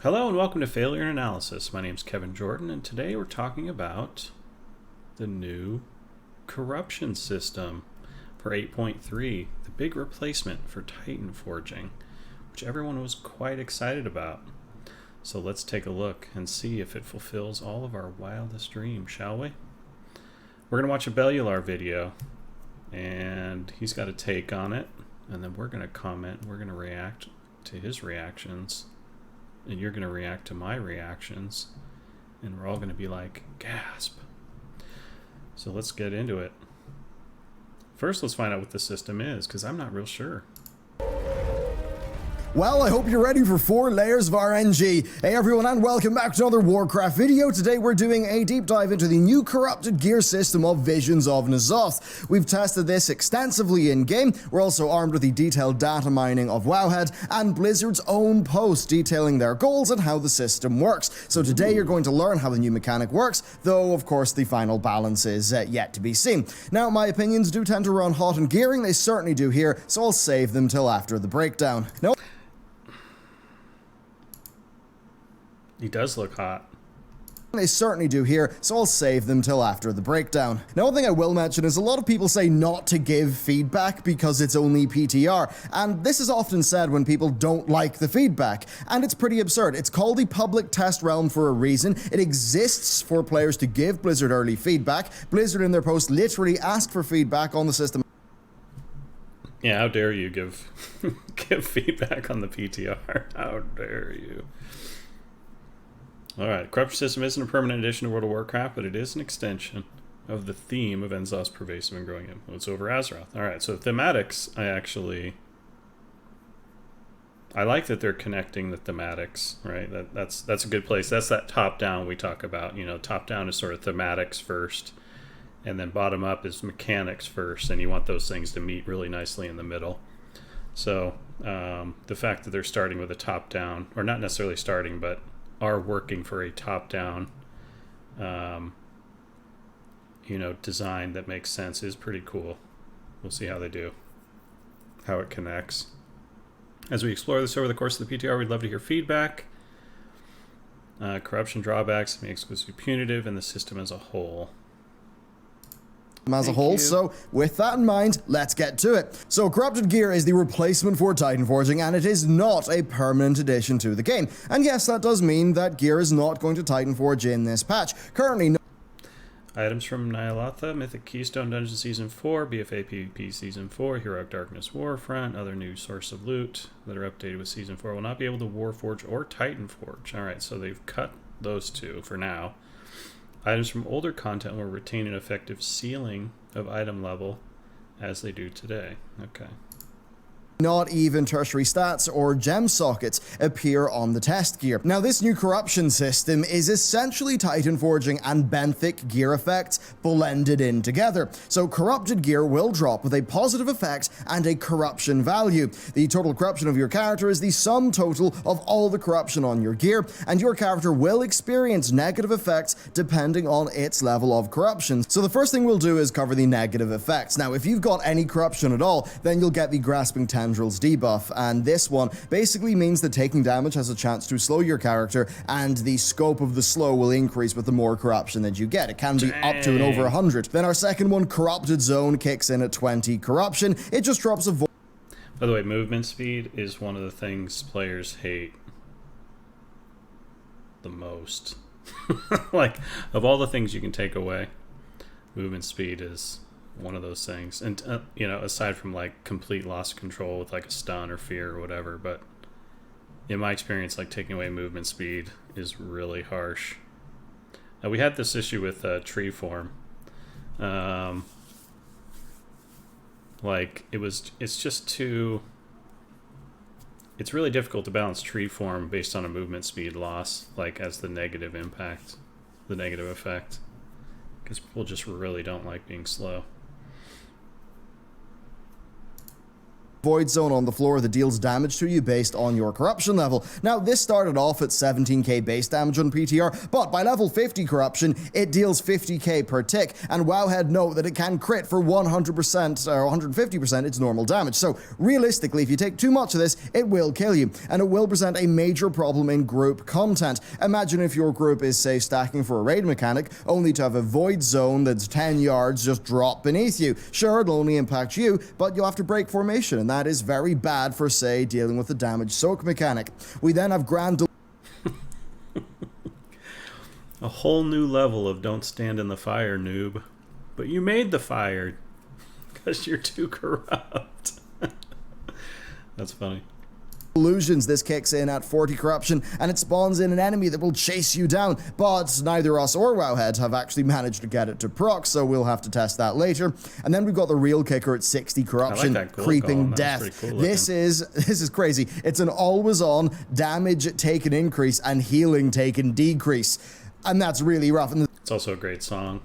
Hello and welcome to Failure and Analysis. My name is Kevin Jordan, and today we're talking about the new corruption system for 8.3, the big replacement for Titan forging, which everyone was quite excited about. So let's take a look and see if it fulfills all of our wildest dreams, shall we? We're going to watch a Bellular video, and he's got a take on it, and then we're going to comment, we're going to react to his reactions. And you're going to react to my reactions, and we're all going to be like, gasp. So let's get into it. First, let's find out what the system is, because I'm not real sure. Well, I hope you're ready for 4 layers of RNG. Hey everyone, and welcome back to another Warcraft video. Today we're doing a deep dive into the new corrupted gear system of Visions of N'Zoth. We've tested this extensively in-game. We're also armed with the detailed data mining of Wowhead and Blizzard's own post detailing their goals and how the system works. So today you're going to learn how the new mechanic works, though of course the final balance is yet to be seen. Now, my opinions do tend to run hot on gearing, they certainly do here, so I'll save them till after the breakdown. Now, He does look hot. they certainly do here, so I'll save them till after the breakdown. Now, one thing I will mention is a lot of people say not to give feedback because it's only PTR, and this is often said when people don't like the feedback, and it's pretty absurd. It's called the public test realm for a reason. It exists for players to give Blizzard early feedback. Blizzard in their post literally asked for feedback on the system. Yeah, how dare you give give feedback on the PTR? How dare you? Alright, corruption system isn't a permanent addition to World of Warcraft, but it is an extension of the theme of N'Zoth's pervasive and growing influence over Azeroth. Alright, so thematics, I like that they're connecting the thematics, right? That's a good place. That's that top-down we talk about. You know, top-down is sort of thematics first, and then bottom-up is mechanics first, and you want those things to meet really nicely in the middle. So, the fact that they're starting with a top-down, or not necessarily starting, but are working for a top-down, design that makes sense is pretty cool. We'll see how they do, how it connects. As we explore this over the course of the PTR, we'd love to hear feedback. Corruption drawbacks may exclusively punitive, and the system as a whole. So with that in mind, let's get to it. So corrupted gear is the replacement for Titan forging, and it is not a permanent addition to the game. And yes, that does mean that gear is not going to Titan forge in this patch. Currently, no Items from Ny'alotha, Mythic Keystone Dungeon Season 4, BFA PvP Season 4, Heroic Darkness Warfront, other new source of loot that are updated with Season 4 will not be able to Warforge or Titan Forge. Alright, so they've cut those two for now. Items from older content will retain an effective ceiling of item level as they do today. Okay. Not even tertiary stats or gem sockets appear on the test gear. Now, this new corruption system is essentially Titan forging and benthic gear effects blended in together. So corrupted gear will drop with a positive effect and a corruption value. The total corruption of your character is the sum total of all the corruption on your gear, and your character will experience negative effects depending on its level of corruption. So the first thing we'll do is cover the negative effects. Now, if you've got any corruption at all, then you'll get the Grasping Tendrils debuff, and this one basically means that taking damage has a chance to slow your character, and the scope of the slow will increase with the more corruption that you get. It can be up to and over 100. Then our second one, Corrupted Zone, kicks in at 20 corruption. It just drops a By the way, movement speed is one of the things players hate the most. Like, of all the things you can take away, movement speed is one of those things. And, aside from, like, complete loss of control with, like, a stun or fear or whatever, but in my experience, like, taking away movement speed is really harsh. Now, we had this issue with tree form. It's really difficult to balance tree form based on a movement speed loss, like, as the negative impact, the negative effect. Because people just really don't like being slow. void zone on the floor that deals damage to you based on your corruption level. Now, this started off at 17k base damage on PTR, but by level 50 corruption, it deals 50k per tick, and Wowhead know that it can crit for 100% or 150% its normal damage. So realistically, if you take too much of this, it will kill you, and it will present a major problem in group content. Imagine if your group is, say, stacking for a raid mechanic, only to have a void zone that's 10 yards just drop beneath you. Sure, it'll only impact you, but you'll have to break formation, and that is very bad for, say, dealing with the damage soak mechanic. We then have Grand... A whole new level of don't stand in the fire, noob. But you made the fire because you're too corrupt. That's funny. Illusions. This kicks in at 40 corruption, and it spawns in an enemy that will chase you down, but neither us or Wowhead have actually managed to get it to proc, so we'll have to test that later. And then we've got the real kicker at 60 corruption, creeping death. Cool this is crazy. It's an always on damage taken increase and healing taken decrease, and that's really rough. And it's also a great song.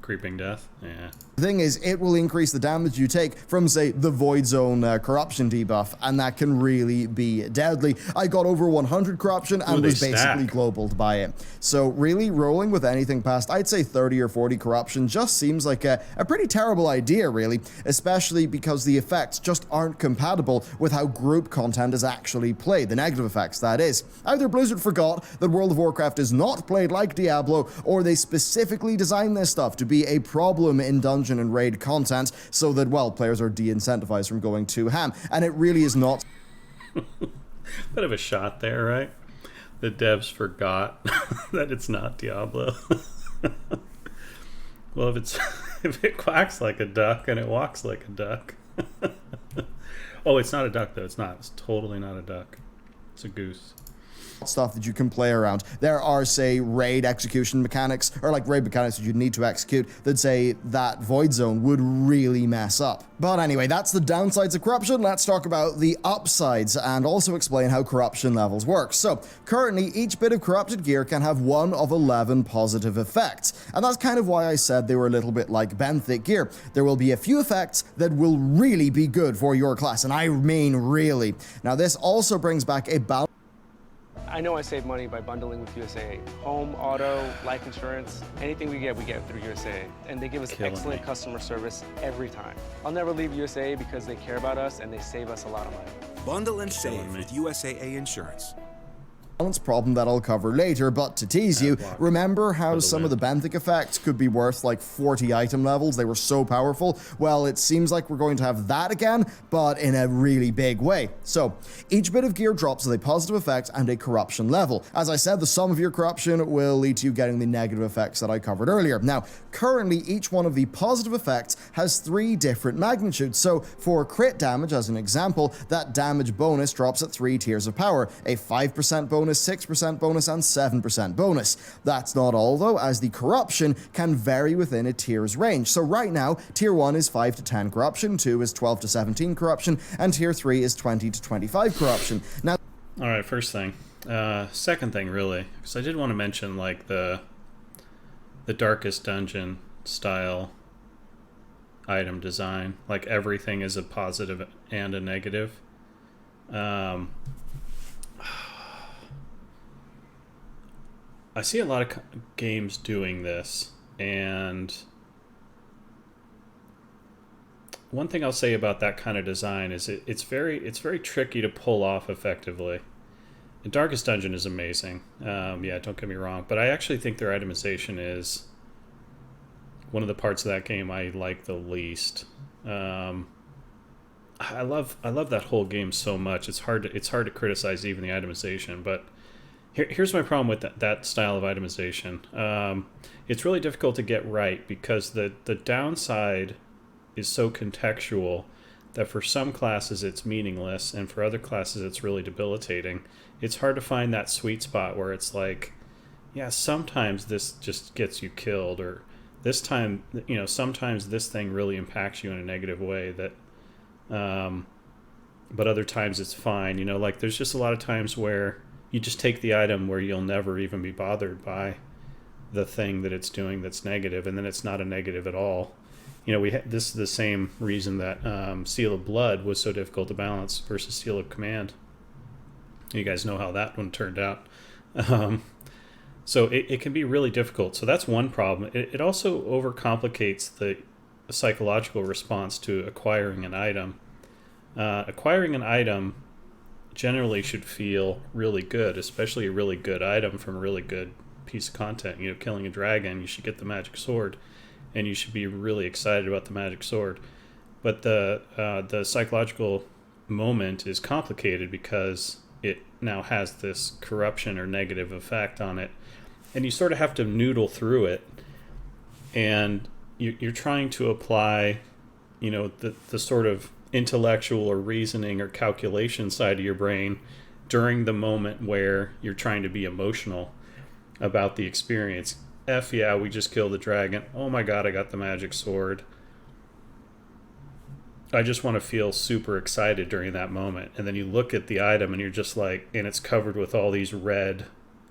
Creeping death. Yeah. The thing is, it will increase the damage you take from, say, the Void Zone corruption debuff, and that can really be deadly. I got over 100 corruption and was basically globaled by it. So really, rolling with anything past, I'd say 30 or 40 corruption just seems like a pretty terrible idea, really, especially because the effects just aren't compatible with how group content is actually played, the negative effects, that is. Either Blizzard forgot that World of Warcraft is not played like Diablo, or they specifically designed this stuff to be a problem in dungeon and raid content so that, well, players are de-incentivized from going too ham, and it really is not. Bit of a shot there, right? The devs forgot that it's not Diablo. Well, if it quacks like a duck and it walks like a duck. Oh, it's not a duck though. It's not. It's totally not a duck. It's a goose. Stuff that you can play around. There are, say, raid execution mechanics, or like raid mechanics that you'd need to execute that, say, that void zone would really mess up. But anyway, that's the downsides of corruption. Let's talk about the upsides and also explain how corruption levels work. So currently, each bit of corrupted gear can have one of 11 positive effects, and that's kind of why I said they were a little bit like benthic gear. There will be a few effects that will really be good for your class, and I mean really. Now, this also brings back a balance. I know I save money by bundling with USA. Home, auto, life insurance, anything we get through USA. And they give us excellent customer service every time. I'll never leave USA because they care about us and they save us a lot of money. Bundle and save with USAA Insurance. Problem that I'll cover later, but to tease you, remember how some of the benthic effects could be worth like 40 item levels? They were so powerful. Well, it seems like we're going to have that again, but in a really big way. So each bit of gear drops with a positive effect and a corruption level. As I said, the sum of your corruption will lead to you getting the negative effects that I covered earlier. Now, currently, each one of the positive effects has 3 different magnitudes. So for crit damage, as an example, that damage bonus drops at 3 tiers of power, a 5% bonus, 6% bonus, and 7% bonus. That's not all though, as the corruption can vary within a tier's range. So right now, tier 1 is 5 to 10 corruption, 2 is 12 to 17 corruption, and tier 3 is 20 to 25 corruption. Now, alright, first thing. Second thing, really, because I did want to mention like the Darkest Dungeon style item design. Like everything is a positive and a negative. I see a lot of games doing this, and one thing I'll say about that kind of design is it's very tricky to pull off effectively. The Darkest Dungeon is amazing. Yeah, don't get me wrong, but I actually think their itemization is one of the parts of that game I like the least. I love that whole game so much. It's hard to criticize even the itemization, but here's my problem with that style of itemization. It's really difficult to get right because the downside is so contextual that for some classes it's meaningless and for other classes it's really debilitating. It's hard to find that sweet spot where it's like, yeah, sometimes this just gets you killed, or this time, sometimes this thing really impacts you in a negative way that, but other times it's fine. Like there's just a lot of times where you just take the item where you'll never even be bothered by the thing that it's doing that's negative, and then it's not a negative at all. this is the same reason that Seal of Blood was so difficult to balance versus Seal of Command. You guys know how that one turned out. So it can be really difficult. So that's one problem. It also overcomplicates the psychological response to acquiring an item. Acquiring an item generally should feel really good, especially a really good item from a really good piece of content. Killing a dragon, you should get the magic sword, and you should be really excited about the magic sword. But the psychological moment is complicated because it now has this corruption or negative effect on it, and you sort of have to noodle through it, and you're trying to apply, the sort of intellectual or reasoning or calculation side of your brain during the moment where you're trying to be emotional about the experience. Yeah, we just killed the dragon. Oh my god, I got the magic sword. I just want to feel super excited during that moment. And then you look at the item and you're just like, and it's covered with all these red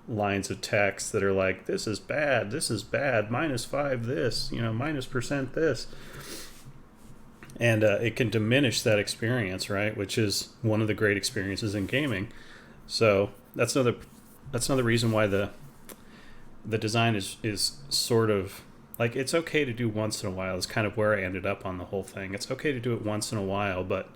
lines of text that are like, this is bad, -5 this, -% this. And it can diminish that experience, right? Which is one of the great experiences in gaming. So that's another reason why the design is sort of like, it's okay to do once in a while. Is kind of where I ended up on the whole thing. It's okay to do it once in a while, but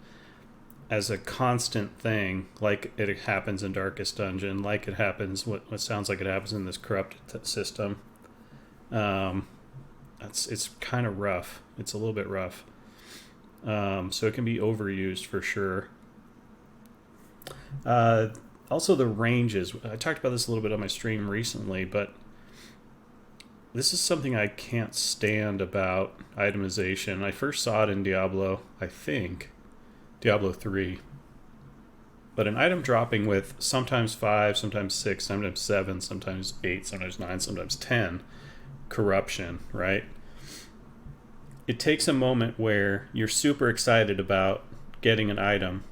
as a constant thing, like it happens in Darkest Dungeon, like it happens, what sounds like it happens in this corrupted system, it's kind of rough. It's a little bit rough. So it can be overused for sure. Also the ranges. I talked about this a little bit on my stream recently, but this is something I can't stand about itemization. I first saw it in Diablo 3. But an item dropping with sometimes 5, sometimes 6, sometimes 7, sometimes 8, sometimes 9, sometimes 10 corruption, right? It takes a moment where you're super excited about getting an item,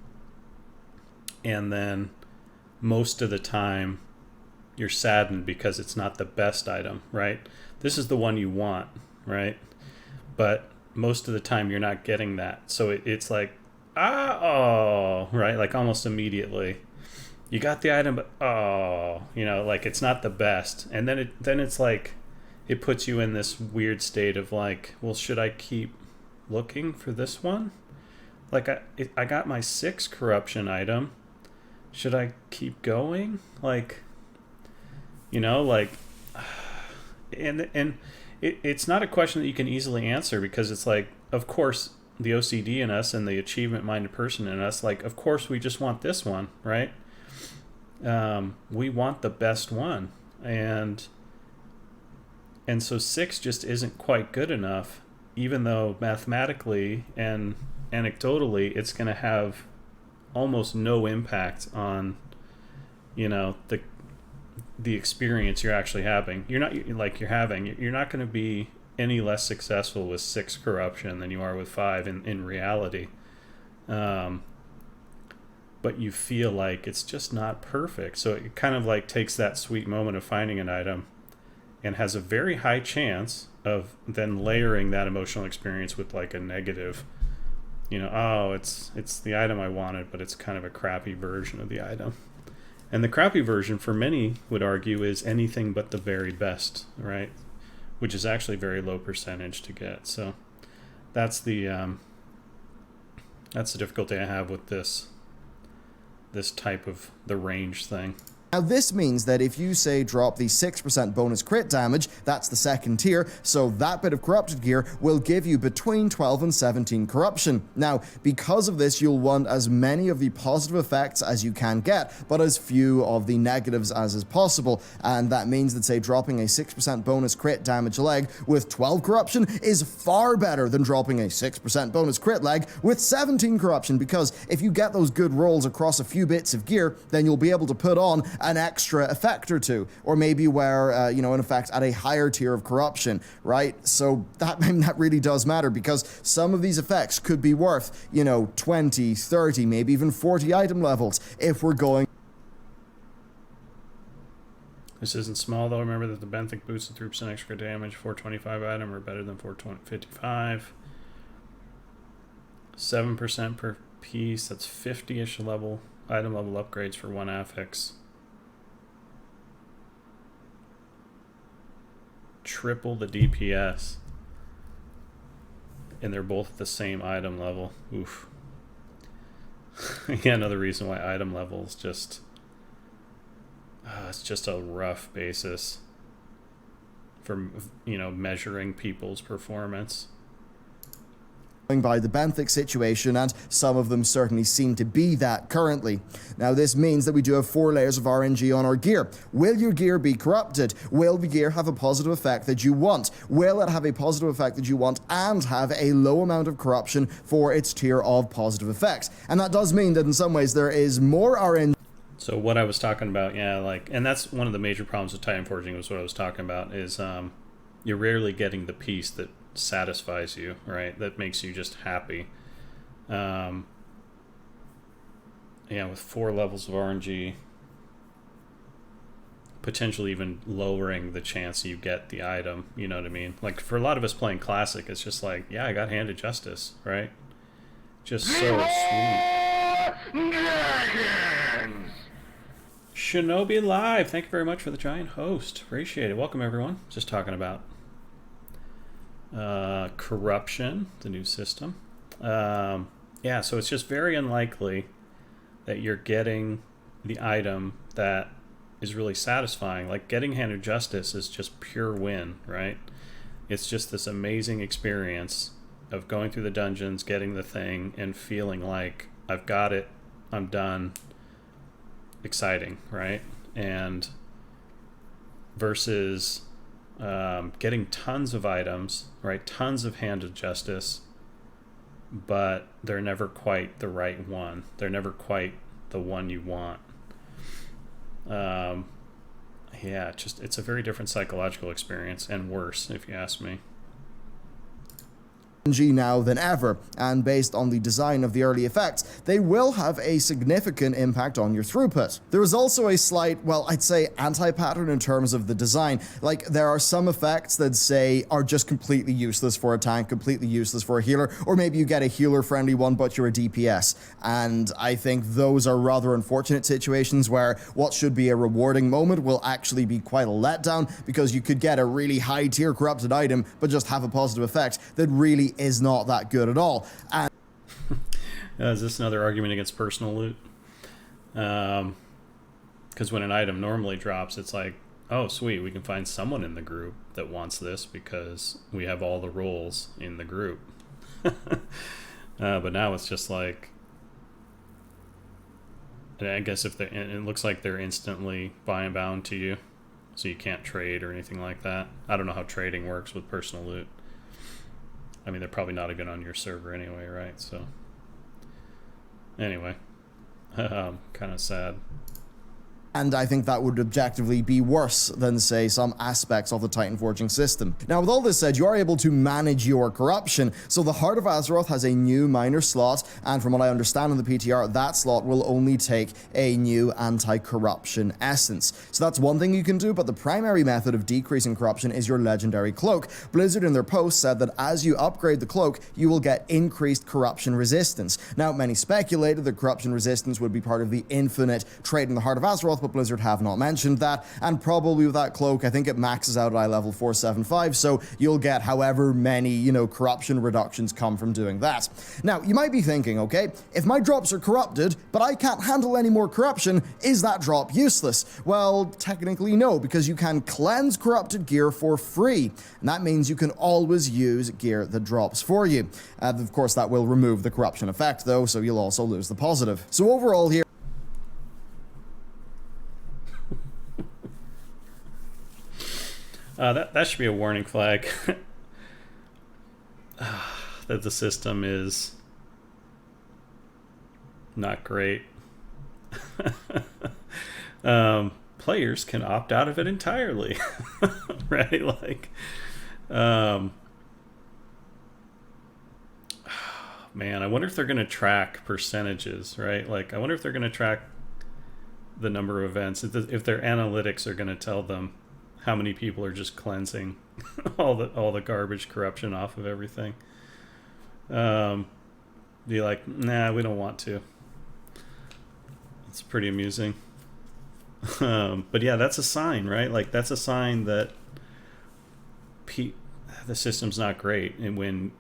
and then most of the time you're saddened because it's not the best item, right? This is the one you want, right? But most of the time you're not getting that. So it's like, right? Like almost immediately. You got the item, but like it's not the best. And then it's like, it puts you in this weird state of like, well, should I keep looking for this one? Like I got my 6 corruption item. Should I keep going? Like, and it's not a question that you can easily answer, because it's like, of course, the OCD in us and the achievement-minded person in us, like, of course, we just want this one, right? We want the best one, and so 6 just isn't quite good enough, even though mathematically and anecdotally it's going to have almost no impact on, the experience you're actually having. You're not going to be any less successful with 6 corruption than you are with 5 in reality. But you feel like it's just not perfect. So it kind of like takes that sweet moment of finding an item and has a very high chance of then layering that emotional experience with like a negative, it's the item I wanted, but it's kind of a crappy version of the item. And the crappy version, for many would argue, is anything but the very best, right? Which is actually very low percentage to get. So that's the difficulty I have with this type of the range thing. Now this means that if you say drop the 6% bonus crit damage, that's the second tier, so that bit of corrupted gear will give you between 12 and 17 corruption. Now, because of this, you'll want as many of the positive effects as you can get, but as few of the negatives as is possible, and that means that, say, dropping a 6% bonus crit damage leg with 12 corruption is far better than dropping a 6% bonus crit leg with 17 corruption, because if you get those good rolls across a few bits of gear, then you'll be able to put on an extra effect or two, or maybe wear, an effect at a higher tier of corruption, right? So that really does matter, because some of these effects could be worth, 20, 30, maybe even 40 item levels if we're going. This isn't small, though. Remember that the benthic boosts the 3% extra damage. 425 item are better than 455. 7% per piece. That's 50-ish level item level upgrades for one affix. Triple the DPS. And they're both at the same item level. Oof. Yeah, another reason why item level is just... it's just a rough basis for, measuring people's performance. By the benthic situation, and some of them certainly seem to be that currently. Now this means that we do have 4 layers of RNG on our gear. Will your gear be corrupted? Will the gear have a positive effect that you want? Will it have a positive effect that you want and have a low amount of corruption for its tier of positive effects? And that does mean that in some ways there is more RNG. So what I was talking about, and that's one of the major problems with Titan Forging, was what I was talking about, is you're rarely getting the piece that satisfies you, right? That makes you just happy. With 4 levels of RNG, potentially even lowering the chance you get the item, you know what I mean? Like, for a lot of us playing Classic, it's just like, yeah, I got handed justice, right? Just so sweet. Shinobi Live, thank you very much for the giant host. Appreciate it. Welcome, everyone. Just talking about corruption, the new system. So it's just very unlikely that you're getting the item that is really satisfying. Like, getting handed justice is just pure win, right? It's just this amazing experience of going through the dungeons, getting the thing, and feeling like I've got it, I'm done. Exciting, right? And versus getting tons of items, right? Tons of handed justice, but they're never quite the right one. They're never quite the one you want. It's a very different psychological experience, and worse, if you ask me. Now than ever, and based on the design of the early effects, they will have a significant impact on your throughput. There is also a slight, well, I'd say anti-pattern in terms of the design. Like, there are some effects that say are just completely useless for a tank, completely useless for a healer, or maybe you get a healer-friendly one but you're a DPS. And I think those are rather unfortunate situations where what should be a rewarding moment will actually be quite a letdown, because you could get a really high-tier corrupted item but just have a positive effect that really is not that good at all. And is this another argument against personal loot? Because when an item normally drops, it's like, oh sweet, we can find someone in the group that wants this because we have all the roles in the group. But now it's just like, I guess it looks like they're instantly buy-and bound to you, so you can't trade or anything like that. I don't know how trading works with personal loot. I mean, they're probably not even on your server anyway, right? So, anyway, kind of sad. And I think that would objectively be worse than, say, some aspects of the Titan Forging system. Now, with all this said, you are able to manage your corruption. So the Heart of Azeroth has a new minor slot, and from what I understand in the PTR, that slot will only take a new anti-corruption essence. So that's one thing you can do, but the primary method of decreasing corruption is your legendary Cloak. Blizzard in their post said that as you upgrade the Cloak, you will get increased corruption resistance. Now, many speculated that corruption resistance would be part of the infinite trait in the Heart of Azeroth, but Blizzard have not mentioned that, and probably with that Cloak, I think it maxes out at eye level 475, so you'll get however many, corruption reductions come from doing that. Now, you might be thinking, okay, if my drops are corrupted, but I can't handle any more corruption, is that drop useless? Well, technically no, because you can cleanse corrupted gear for free, and that means you can always use gear that drops for you. Of course, that will remove the corruption effect, though, so you'll also lose the positive. So overall here, that should be a warning flag that the system is not great. Players can opt out of it entirely, right? Like, man, I wonder if they're going to track percentages, right? Like, I wonder if they're going to track the number of events, if their analytics are going to tell them how many people are just cleansing all the garbage corruption off of everything. be like, nah, we don't want to. It's pretty amusing. But yeah, that's a sign, right? Like, that's a sign that the system's not great. And when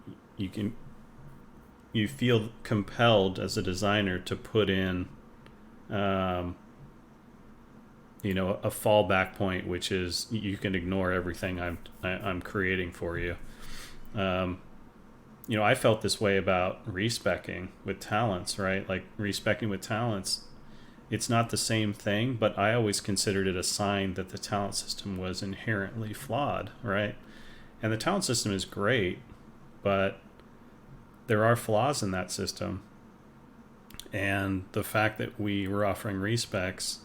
you feel compelled as a designer to put in, a fallback point, which is you can ignore everything I'm creating for you. I felt this way about respecing with talents, right? Like, respecing with talents, it's not the same thing, but I always considered it a sign that the talent system was inherently flawed, right? And the talent system is great, but there are flaws in that system. And the fact that we were offering respecs,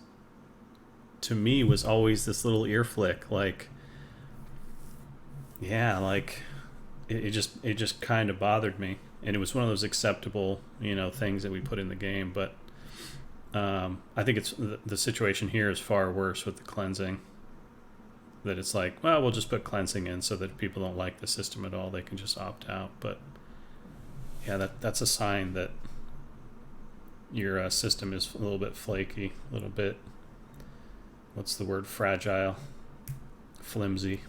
to me, was always this little ear flick, like, yeah, like, it just kind of bothered me. And it was one of those acceptable, things that we put in the game. But I think it's the situation here is far worse with the cleansing. That it's like, well, we'll just put cleansing in so that if people don't like the system at all, they can just opt out. But yeah, that's a sign that your system is a little bit flaky, a little bit, what's the word, fragile, flimsy.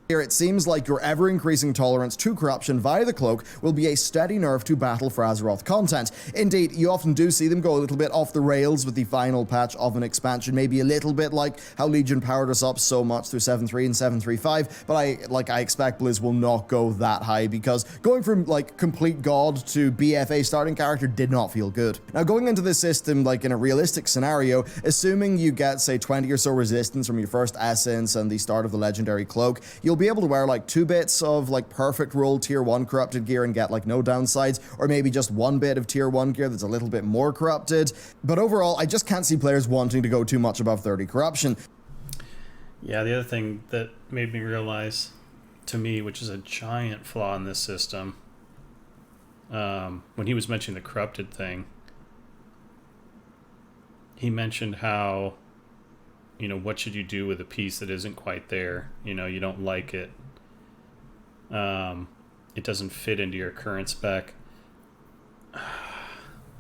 Here, it seems like your ever-increasing tolerance to corruption via the Cloak will be a steady nerve to battle for Azeroth content. Indeed, you often do see them go a little bit off the rails with the final patch of an expansion, maybe a little bit like how Legion powered us up so much through 7.3 and 7.3.5, but I expect Blizz will not go that high, because going from, like, complete god to BFA starting character did not feel good. Now, going into this system, like, in a realistic scenario, assuming you get, say, 20 or so resistance from your first Essence and the start of the Legendary Cloak, you'll be able to wear like 2 bits of like perfect roll tier 1 corrupted gear and get like no downsides, or maybe just 1 bit of tier 1 gear that's a little bit more corrupted. But overall, I just can't see players wanting to go too much above 30 corruption. Yeah, the other thing that made me realize, to me, which is a giant flaw in this system, when he was mentioning the corrupted thing, he mentioned how, what should you do with a piece that isn't quite there? You don't like it. It doesn't fit into your current spec.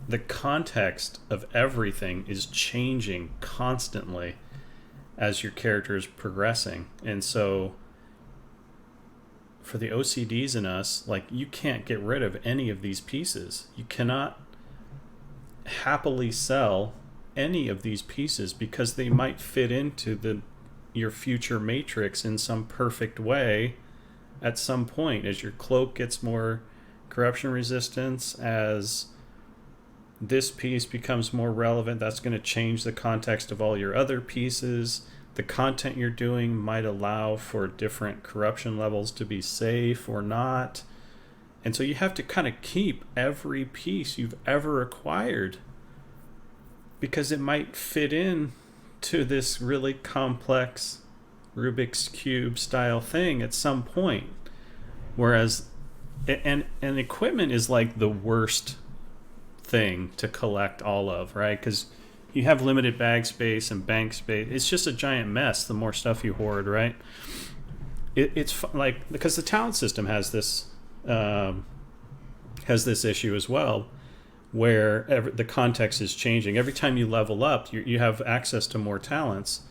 The context of everything is changing constantly as your character is progressing. And so for the OCDs in us, like, you can't get rid of any of these pieces. You cannot happily sell any of these pieces because they might fit into your future matrix in some perfect way at some point, as your cloak gets more corruption resistance, as this piece becomes more relevant. That's going to change the context of all your other pieces. The content you're doing might allow for different corruption levels to be safe or not. And so you have to kind of keep every piece you've ever acquired, because it might fit in to this really complex Rubik's Cube style thing at some point. Whereas, and equipment is like the worst thing to collect all of, right? Because you have limited bag space and bank space. It's just a giant mess the more stuff you hoard, right? It's like, because the talent system has this issue as well, where the context is changing. Every time you level up, you have access to more talents.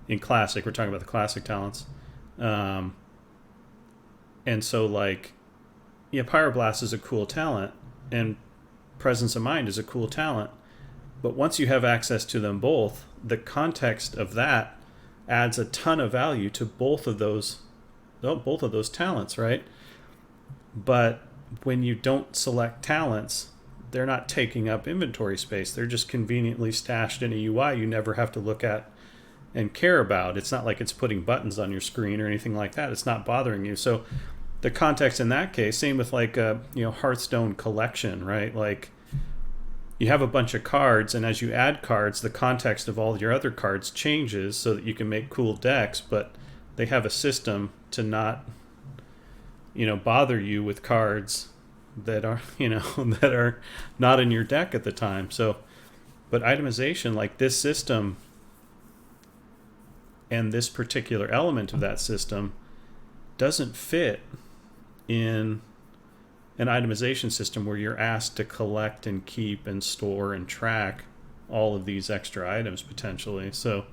In Classic, we're talking about the Classic talents. And so, like, yeah, Pyroblast is a cool talent, and Presence of Mind is a cool talent. But once you have access to them both, the context of that adds a ton of value to both of those talents, right? But when you don't select talents, they're not taking up inventory space. They're just conveniently stashed in a UI you never have to look at and care about. It's not like it's putting buttons on your screen or anything like that. It's not bothering you. So the context in that case, same with like a Hearthstone collection, right? Like, you have a bunch of cards, and as you add cards, the context of all your other cards changes so that you can make cool decks, but they have a system to not, bother you with cards that are, that are not in your deck at the time. So, but itemization, like this system and this particular element of that system, doesn't fit in an itemization system where you're asked to collect and keep and store and track all of these extra items potentially. So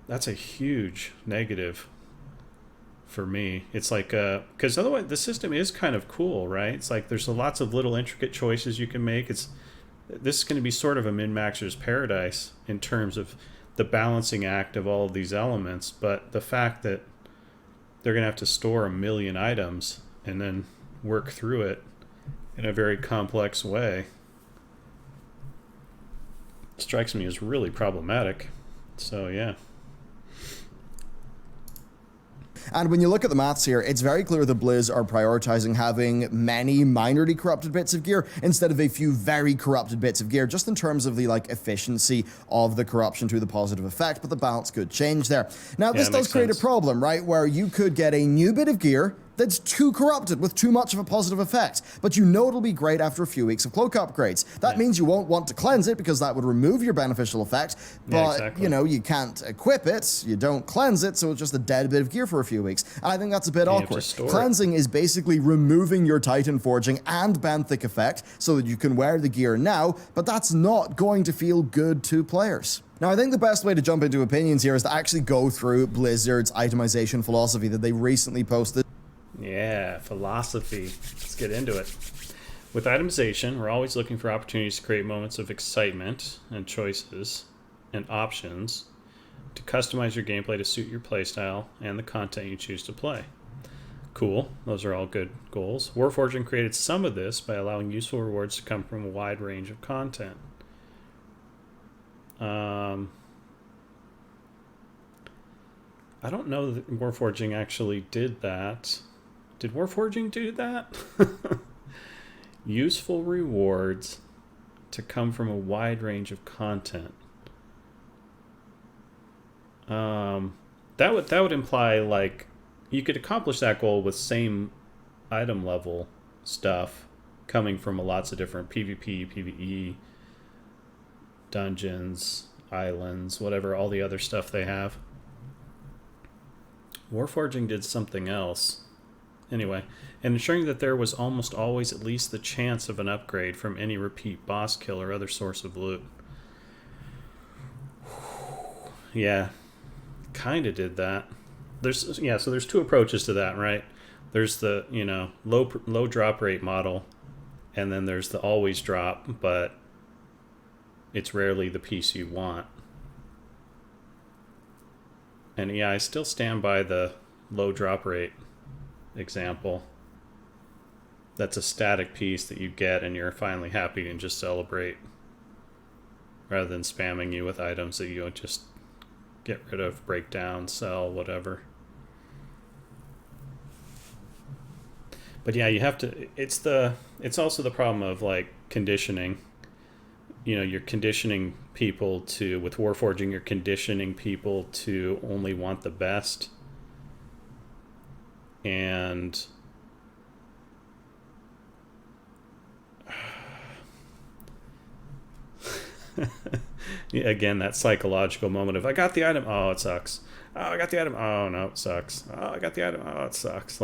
that's a huge negative for me. It's like, because otherwise the system is kind of cool, right? It's like there's lots of little intricate choices you can make. This is going to be sort of a min-maxer's paradise in terms of the balancing act of all of these elements. But the fact that they're going to have to store 1 million items and then work through it in a very complex way strikes me as really problematic. So yeah. And when you look at the maths here, it's very clear that Blizz are prioritizing having many minorly corrupted bits of gear instead of a few very corrupted bits of gear, just in terms of the efficiency of the corruption to the positive effect, but the balance could change there. Now, this does create a problem, right, where you could get a new bit of gear that's too corrupted with too much of a positive effect, but you know it'll be great after a few weeks of cloak upgrades. That means you won't want to cleanse it because that would remove your beneficial effect, but you can't equip it, you don't cleanse it, so it's just a dead bit of gear for a few weeks. And I think that's a bit awkward. Cleansing is basically removing your Titan Forging and benthic effect so that you can wear the gear now, but that's not going to feel good to players. Now, I think the best way to jump into opinions here is to actually go through Blizzard's itemization philosophy that they recently posted. Yeah, philosophy. Let's get into it. With itemization, we're always looking for opportunities to create moments of excitement and choices and options to customize your gameplay to suit your playstyle and the content you choose to play. Cool. Those are all good goals. Warforging created some of this by allowing useful rewards to come from a wide range of content. I don't know that Warforging actually did that. Did Warforging do that? Useful rewards to come from a wide range of content. That would imply you could accomplish that goal with same item level stuff coming from lots of different PvP, PvE, dungeons, islands, whatever, all the other stuff they have. Warforging did something else. Anyway, and ensuring that there was almost always at least the chance of an upgrade from any repeat boss kill or other source of loot. Yeah, kind of did that. So there's two approaches to that, right? There's the, low drop rate model, and then there's the always drop, but it's rarely the piece you want. And yeah, I still stand by the low drop rate example. That's a static piece that you get and you're finally happy and just celebrate, rather than spamming you with items that you just get rid of, break down, sell, whatever. But yeah, you have to, it's also the problem of conditioning. You're conditioning people to, with Warforging, you're conditioning people to only want the best. And again, that psychological moment of, I got the item, oh, it sucks. Oh, I got the item, oh, no, it sucks. Oh, I got the item, oh, it sucks.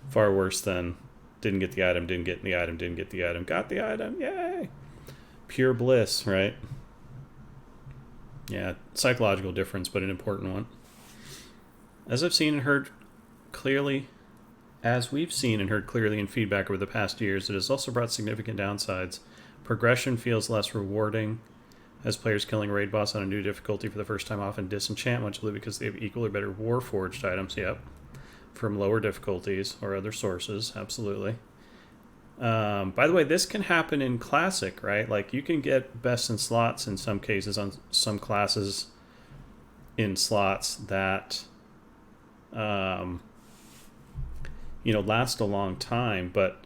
Far worse than didn't get the item, didn't get the item, didn't get the item, got the item, yay. Pure bliss, right? Yeah, psychological difference, but an important one. As we've seen and heard clearly in feedback over the past years, it has also brought significant downsides. Progression feels less rewarding, as players killing a raid boss on a new difficulty for the first time often disenchant much of it because they have equal or better Warforged items, from lower difficulties or other sources, absolutely. By the way, this can happen in Classic, right? You can get best in slots in some cases on some classes in slots that last a long time, but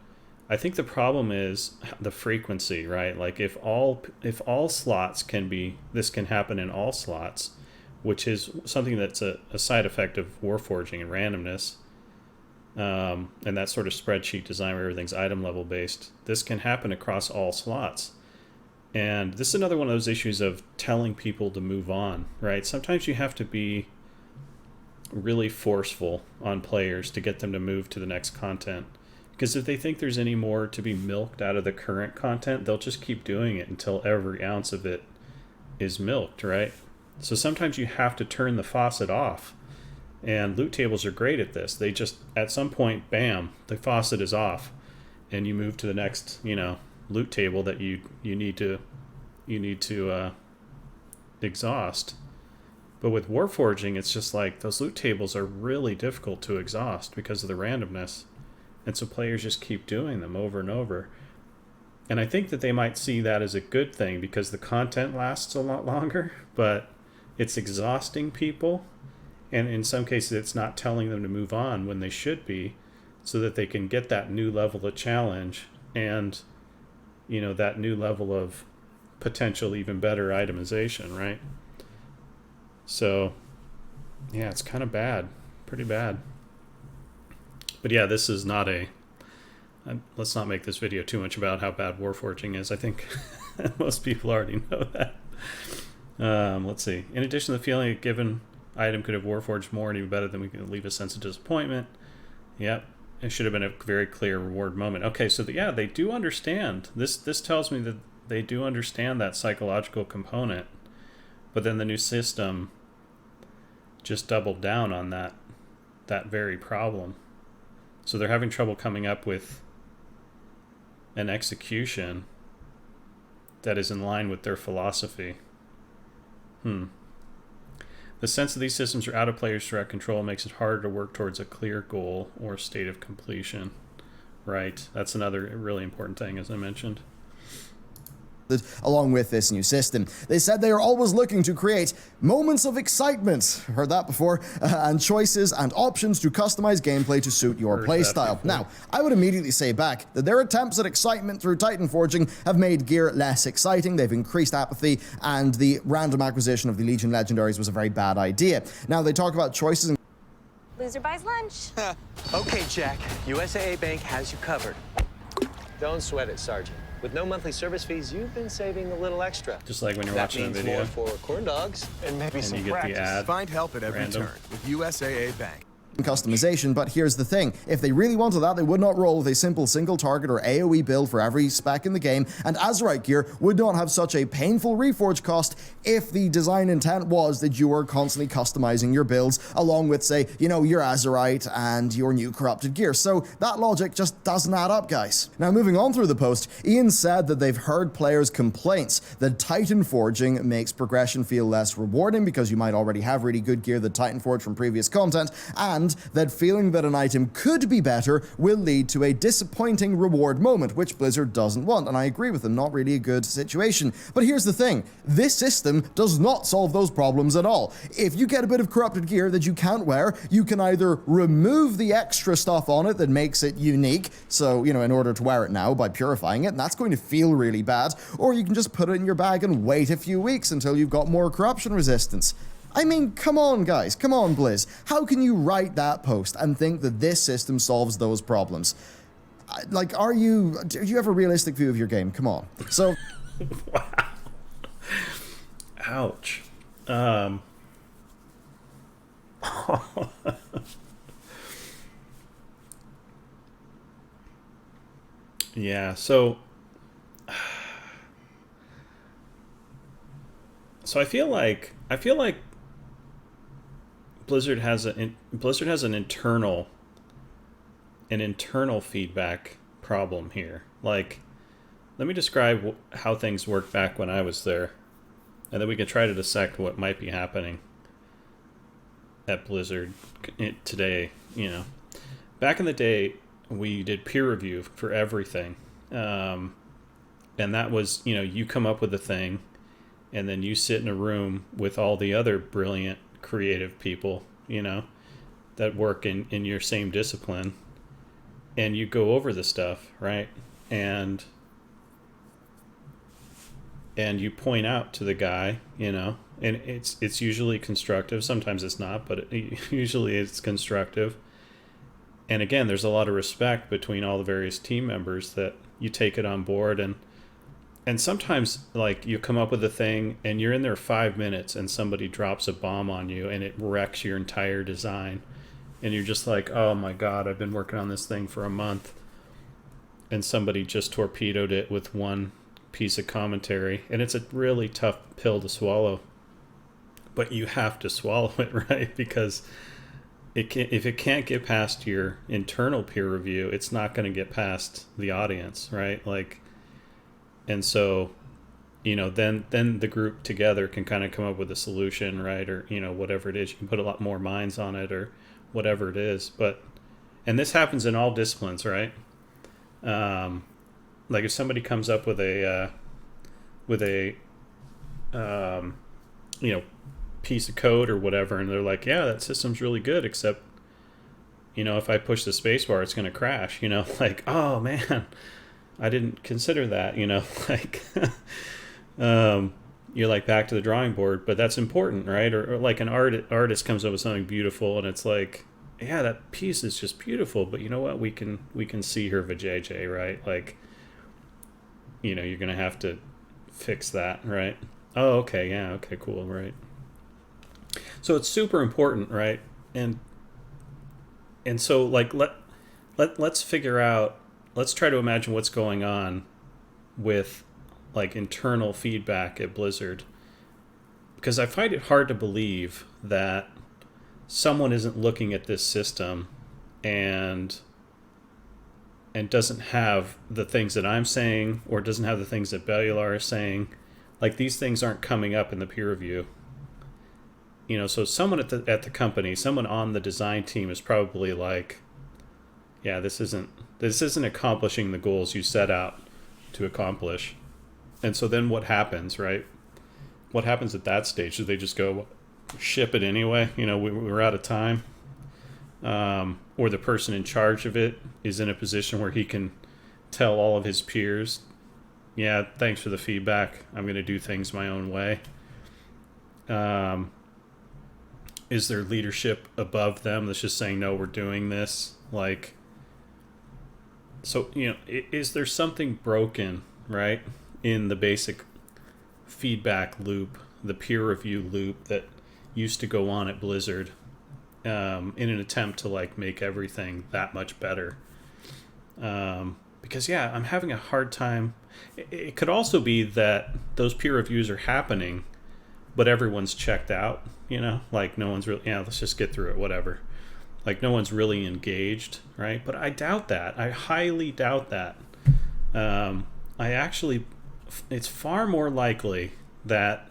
I think the problem is the frequency, right? If all slots this can happen in all slots, which is something that's a side effect of Warforging and randomness, and that sort of spreadsheet design where everything's item level based. This can happen across all slots. And this is another one of those issues of telling people to move on, right? Sometimes you have to be really forceful on players to get them to move to the next content, Because if they think there's any more to be milked out of the current content, they'll just keep doing it until every ounce of it is milked, right? So sometimes you have to turn the faucet off. And loot tables are great at this. They just, at some point, bam, the faucet is off. And you move to the next, loot table that you need to exhaust. But with Warforging, it's just like those loot tables are really difficult to exhaust because of the randomness. And so players just keep doing them over and over. And I think that they might see that as a good thing because the content lasts a lot longer, but it's exhausting people. And in some cases, it's not telling them to move on when they should be, so that they can get that new level of challenge and, that new level of potential even better itemization, right? So, yeah, it's kind of bad. Pretty bad. But yeah, this is not let's not make this video too much about how bad Warforging is. I think most people already know that. Let's see. In addition to the feeling a given item could have Warforged more and even better than we can leave a sense of disappointment. Yep. It should have been a very clear reward moment. Okay, so they do understand. This tells me that they do understand that psychological component. But then the new system just doubled down on that very problem. So they're having trouble coming up with an execution that is in line with their philosophy. The sense that these systems are out of players' direct control makes it harder to work towards a clear goal or state of completion. Right. That's another really important thing, as I mentioned. Along with this new system, they said they are always looking to create moments of excitement, heard that before, and choices and options to customize gameplay to suit your playstyle. Now, I would immediately say back that their attempts at excitement through Titan Forging have made gear less exciting, they've increased apathy, and the random acquisition of the Legion Legendaries was a very bad idea. Now, they talk about choices and Loser buys lunch. Okay, Jack. USAA Bank has you covered. Don't sweat it, Sergeant. With no monthly service fees, you've been saving a little extra. Just like when you're watching a video. That means more for corn dogs and maybe and some you get practice. the ad. Find help at every Random. turn with USAA Bank. customization, but here's the thing. If they really wanted that, they would not roll with a simple single target or AoE build for every spec in the game, and Azerite gear would not have such a painful reforge cost if the design intent was that you were constantly customizing your builds along with, say, your Azerite and your new corrupted gear. So that logic just doesn't add up, guys. Now, moving on through the post, Ian said that they've heard players' complaints that Titan Forging makes progression feel less rewarding because you might already have really good gear that Titan Forged from previous content, and that feeling that an item could be better will lead to a disappointing reward moment, which Blizzard doesn't want, and I agree with them, not really a good situation. But here's the thing, this system does not solve those problems at all. If you get a bit of corrupted gear that you can't wear, you can either remove the extra stuff on it that makes it unique, so, in order to wear it now by purifying it, and that's going to feel really bad, or you can just put it in your bag and wait a few weeks until you've got more corruption resistance. I mean, come on, guys. Come on, Blizz. How can you write that post and think that this system solves those problems? Do you have a realistic view of your game? Come on. So... Wow. Ouch. Yeah, so I feel like Blizzard has an internal feedback problem here. Like, let me describe how things worked back when I was there, and then we can try to dissect what might be happening at Blizzard today. Back in the day, we did peer review for everything, and that was, you come up with a thing, and then you sit in a room with all the other brilliant creative people, that work in your same discipline, and you go over the stuff, right? And you point out to the guy, and it's usually constructive. Sometimes it's not, but usually it's constructive. And again, there's a lot of respect between all the various team members that you take it on board. And sometimes, like, you come up with a thing and you're in there 5 minutes and somebody drops a bomb on you and it wrecks your entire design. And you're just like, oh my God, I've been working on this thing for a month. and somebody just torpedoed it with one piece of commentary, and it's a really tough pill to swallow, but you have to swallow it, right? Because if it can't get past your internal peer review, it's not going to get past the audience, right? Like, and so, then the group together can kind of come up with a solution, right? Or, whatever it is, you can put a lot more minds on it or whatever it is. But, and this happens in all disciplines, right? Like if somebody comes up with a piece of code or whatever, and they're like, yeah, that system's really good, except, if I push the space bar, it's going to crash, like, oh man, I didn't consider that, like, you're like back to the drawing board, but that's important, right? Or like an artist comes up with something beautiful, and it's like, yeah, that piece is just beautiful, but you know what? We can see her vajayjay, right? Like, you're going to have to fix that, right? Oh, okay. Yeah. Okay, cool. Right. So it's super important, right? And so like, let's figure out, let's try to imagine what's going on with like internal feedback at Blizzard, because I find it hard to believe that someone isn't looking at this system and doesn't have the things that I'm saying, or doesn't have the things that Bellular is saying. Like, these things aren't coming up in the peer review. So someone at the company, someone on the design team is probably like, yeah, this isn't accomplishing the goals you set out to accomplish. And so then what happens, right? What happens at that stage? Do they just go ship it anyway? We're out of time. Or the person in charge of it is in a position where he can tell all of his peers, yeah, thanks for the feedback, I'm going to do things my own way. Is there leadership above them that's just saying, no, we're doing this? Like, so, is there something broken, right, in the basic feedback loop, the peer review loop that used to go on at Blizzard, in an attempt to like make everything that much better? Because yeah, I'm having a hard time. It could also be that those peer reviews are happening, but everyone's checked out, like no one's really, let's just get through it, whatever. Like no one's really engaged, right? But I doubt that. I highly doubt that. It's far more likely that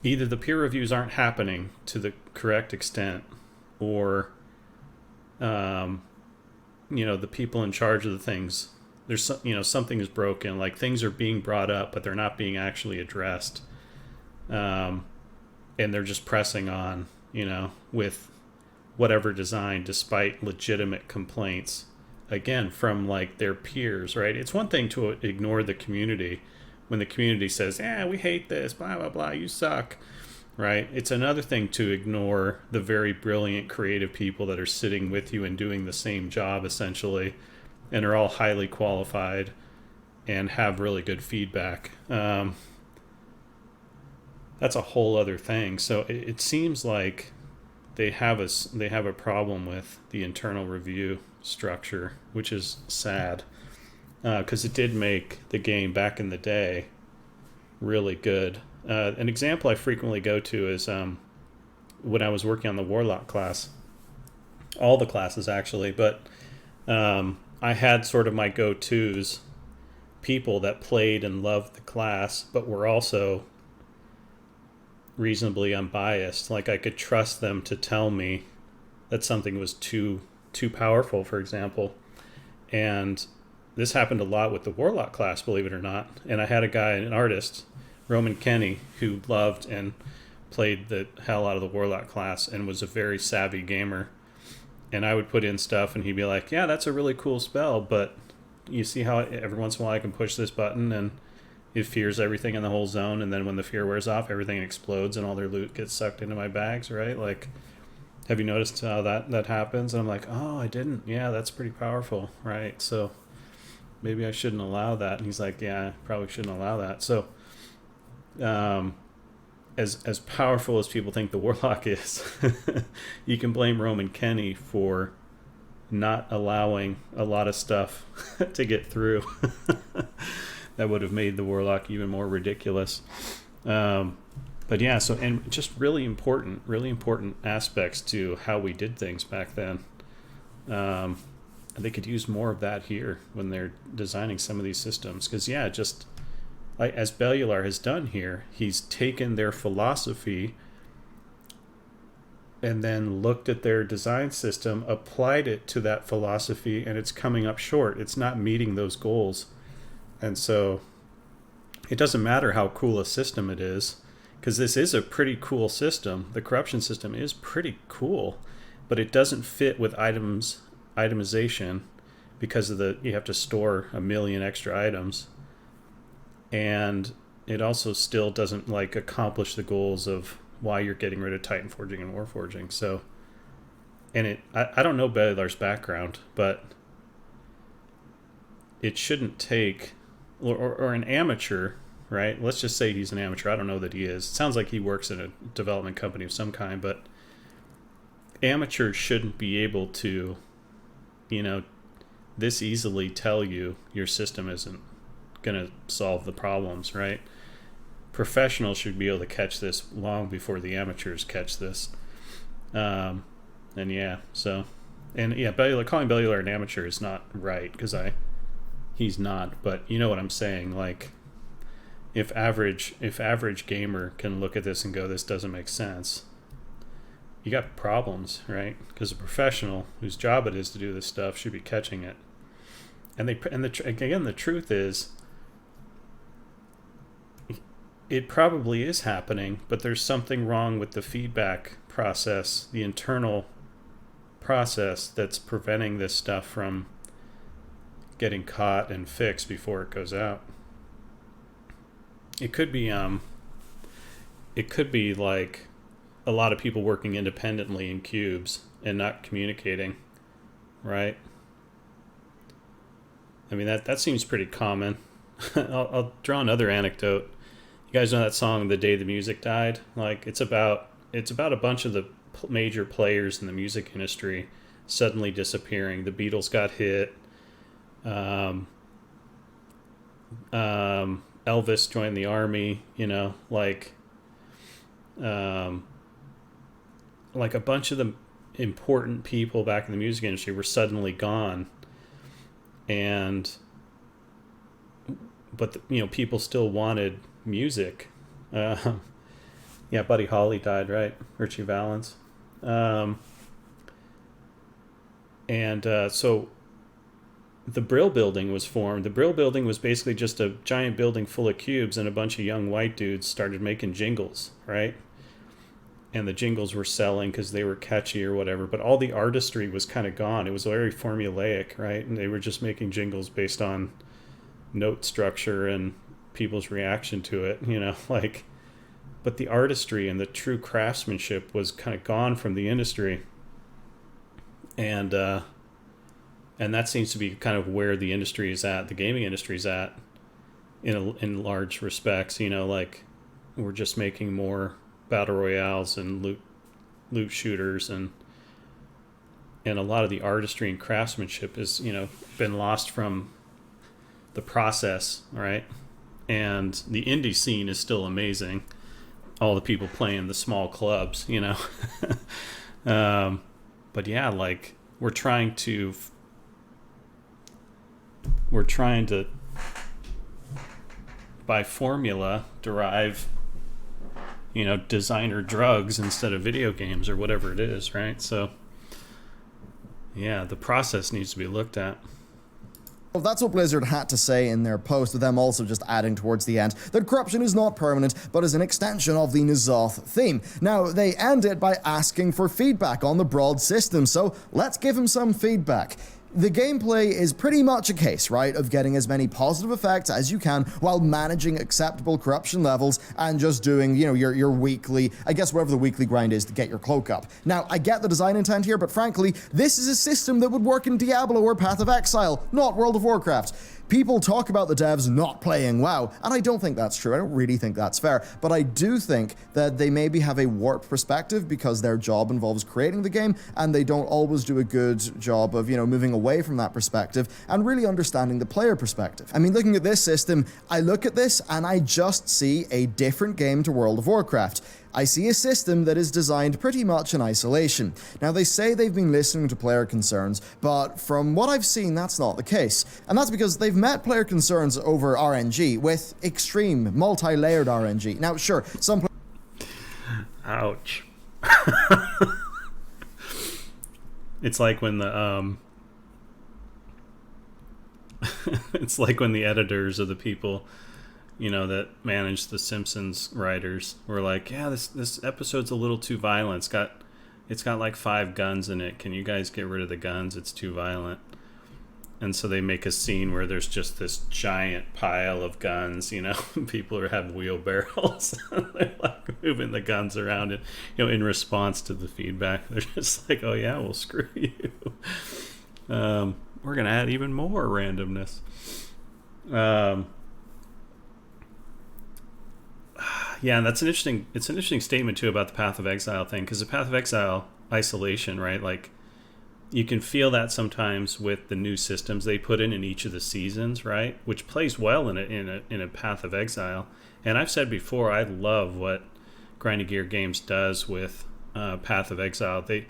either the peer reviews aren't happening to the correct extent, or, the people in charge of the things, there's something is broken. Like things are being brought up, but they're not being actually addressed. And they're just pressing on, with whatever design, despite legitimate complaints, again, from like their peers, right? It's one thing to ignore the community when the community says, yeah, we hate this, blah, blah, blah, you suck, right? It's another thing to ignore the very brilliant, creative people that are sitting with you and doing the same job, essentially, and are all highly qualified and have really good feedback. That's a whole other thing. So it seems like they have a problem with the internal review structure, which is sad, because it did make the game back in the day really good. An example I frequently go to is when I was working on the Warlock class, all the classes actually, but I had sort of my go-tos, people that played and loved the class, but were also reasonably unbiased. Like I could trust them to tell me that something was too powerful, for example. And this happened a lot with the Warlock class, believe it or not. And I had a guy, an artist, Roman Kenny, who loved and played the hell out of the Warlock class and was a very savvy gamer. And I would put in stuff and he'd be like, yeah, that's a really cool spell, but you see how every once in a while I can push this button and it fears everything in the whole zone, and then when the fear wears off, everything explodes and all their loot gets sucked into my bags, right? Like, have you noticed how that happens? And I'm like, oh, I didn't. Yeah, that's pretty powerful, right? So maybe I shouldn't allow that. And he's like, yeah, I probably shouldn't allow that. So as powerful as people think the Warlock is, you can blame Roman Kenny for not allowing a lot of stuff to get through. That would have made the Warlock even more ridiculous. But yeah, so, and just really important aspects to how we did things back then. They could use more of that here when they're designing some of these systems. Because yeah, just like as Bellular has done here, he's taken their philosophy and then looked at their design system, applied it to that philosophy, and it's coming up short. It's not meeting those goals. And so it doesn't matter how cool a system it is, because this is a pretty cool system. The corruption system is pretty cool, but it doesn't fit with itemization because of you have to store 1 million extra items. And it also still doesn't like accomplish the goals of why you're getting rid of Titan Forging and War Forging. So, and I don't know Bellular's background, but it shouldn't take, or an amateur, right? Let's just say he's an amateur. I don't know that he is. It sounds like he works in a development company of some kind, but amateurs shouldn't be able to, this easily tell you your system isn't going to solve the problems, right? Professionals should be able to catch this long before the amateurs catch this. And yeah, so, and yeah, calling Bellular an amateur is not right, because he's not, but you know what I'm saying. Like, if average gamer can look at this and go, this doesn't make sense, you got problems, right? Because a professional whose job it is to do this stuff should be catching it. And the truth is, it probably is happening, but there's something wrong with the feedback process, the internal process that's preventing this stuff from getting caught and fixed before it goes out. It could be like a lot of people working independently in cubes and not communicating, right? I mean, that seems pretty common. I'll draw another anecdote. You guys know that song, "The Day the Music Died"? Like, it's about a bunch of the major players in the music industry suddenly disappearing. The Beatles got hit. Elvis joined the army. Like a bunch of the important people back in the music industry were suddenly gone, but people still wanted music. Yeah, Buddy Holly died, right? Richie Valens. So the Brill Building was formed. The Brill Building was basically just a giant building full of cubes, and a bunch of young white dudes started making jingles, right? And the jingles were selling because they were catchy or whatever, but all the artistry was kind of gone. It was very formulaic, right? And they were just making jingles based on note structure and people's reaction to it, but the artistry and the true craftsmanship was kind of gone from the industry. And that seems to be kind of where the industry is at, the gaming industry is at, in large respects. Like, we're just making more battle royales and loot shooters, and a lot of the artistry and craftsmanship has been lost from the process, right? And the indie scene is still amazing. All the people playing the small clubs, but yeah, like, we're trying to by formula derive designer drugs instead of video games or whatever it is, right? So yeah, the process needs to be looked at. Well, that's what Blizzard had to say in their post, with them also just adding towards the end that corruption is not permanent, but is an extension of the N'Zoth theme. Now, they end it by asking for feedback on the broad system, so let's give them some feedback. The gameplay is pretty much a case, right, of getting as many positive effects as you can while managing acceptable corruption levels and just doing, your weekly, I guess whatever the weekly grind is to get your cloak up. Now, I get the design intent here, but frankly, this is a system that would work in Diablo or Path of Exile, not World of Warcraft. People talk about the devs not playing WoW, and I don't think that's true. I don't really think that's fair, but I do think that they maybe have a warped perspective because their job involves creating the game, and they don't always do a good job of, moving away from that perspective and really understanding the player perspective. I mean, looking at this system, I look at this and I just see a different game to World of Warcraft. I see a system that is designed pretty much in isolation. Now, they say they've been listening to player concerns, but from what I've seen, that's not the case. And that's because they've met player concerns over RNG with extreme, multi-layered RNG. Now, sure, some Ouch. It's like when the it's like when the editors or the people that manage the Simpsons writers were like, yeah, this episode's a little too violent. It's got like 5 guns in it. Can you guys get rid of the guns? It's too violent. And so they make a scene where there's just this giant pile of guns, people have wheelbarrows. They're like moving the guns around and, in response to the feedback, they're just like, oh yeah, well, screw you. We're going to add even more randomness. Yeah, and it's an interesting statement too about the Path of Exile thing, because the Path of Exile isolation, right? Like, you can feel that sometimes with the new systems they put in each of the seasons, right? Which plays well in a Path of Exile. And I've said before, I love what Grinding Gear Games does with Path of Exile. They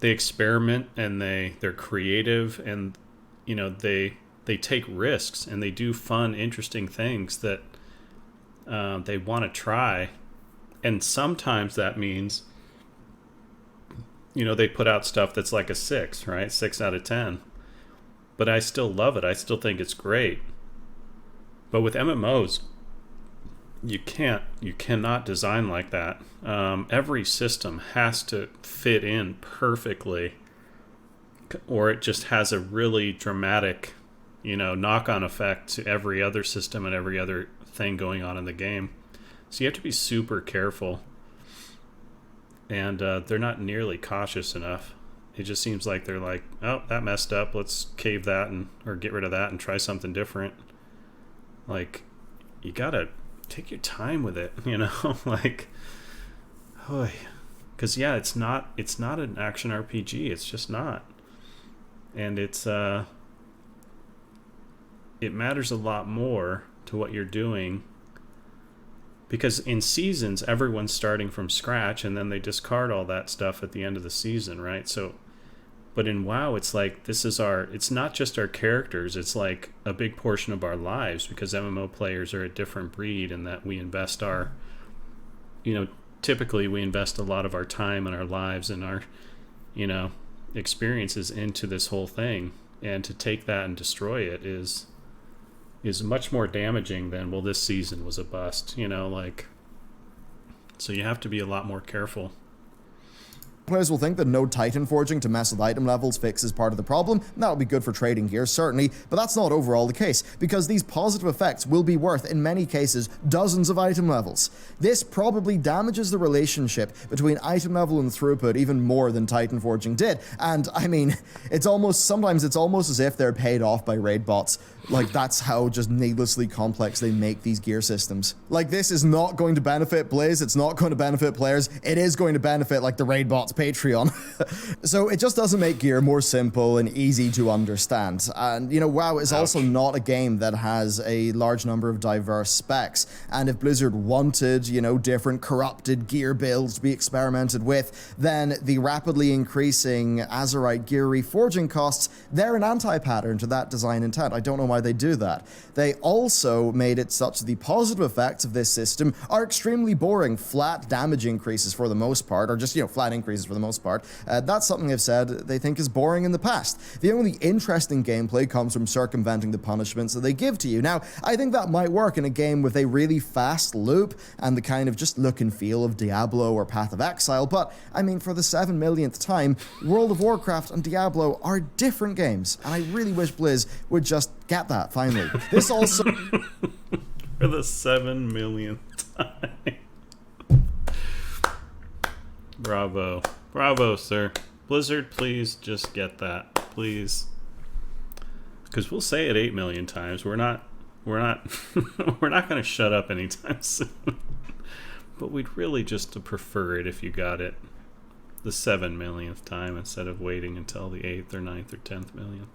experiment and they're creative, and they take risks and they do fun, interesting things that they want to try. And sometimes that means they put out stuff that's like a 6, right? 6 out of 10. But I still love it. I still think it's great. But with MMOs, you cannot design like that. Every system has to fit in perfectly, or it just has a really dramatic, knock-on effect to every other system and every other thing going on in the game. So you have to be super careful. And they're not nearly cautious enough. It just seems like they're like, oh, that messed up. Let's cave that or get rid of that and try something different. Like, you gotta take your time with it, like, because yeah, it's not an action RPG. It's just not, and it matters a lot more to what you're doing. Because in seasons, everyone's starting from scratch, and then they discard all that stuff at the end of the season, right? So, but in WoW, it's like it's not just our characters, it's like a big portion of our lives, because MMO players are a different breed, and that we invest typically we invest a lot of our time and our lives and our, experiences into this whole thing. And to take that and destroy it is much more damaging than, well, this season was a bust, so you have to be a lot more careful. Players will think that no Titan forging to mess with item levels fixes part of the problem, and that'll be good for trading gear, certainly, but that's not overall the case, because these positive effects will be worth, in many cases, dozens of item levels. This probably damages the relationship between item level and throughput even more than Titan forging did, and I mean, sometimes it's almost as if they're paid off by raid bots. Like, that's how just needlessly complex they make these gear systems. Like, this is not going to benefit Blizz, it's not going to benefit players, it is going to benefit, like, the raid bots Patreon. So it just doesn't make gear more simple and easy to understand. And, WoW is also not a game that has a large number of diverse specs. And if Blizzard wanted, different corrupted gear builds to be experimented with, then the rapidly increasing Azerite gear reforging costs, they're an anti-pattern to that design intent. I don't know why they do that. They also made it such that the positive effects of this system are extremely boring, flat damage increases for the most part, or just, flat increases for the most part. That's something they've said they think is boring in the past. The only interesting gameplay comes from circumventing the punishments that they give to you. Now, I think that might work in a game with a really fast loop and the kind of just look and feel of Diablo or Path of Exile, but, I mean, for the 7 millionth time, World of Warcraft and Diablo are different games, and I really wish Blizz would just get that, finally. This also... For the 7 millionth time. Bravo. Bravo, sir. Blizzard, please just get that. Please. because we'll say it 8 million times. We're not we're not going to shut up anytime soon. But we'd really just prefer it if you got it the 7 millionth time instead of waiting until the 8th or 9th or 10th millionth.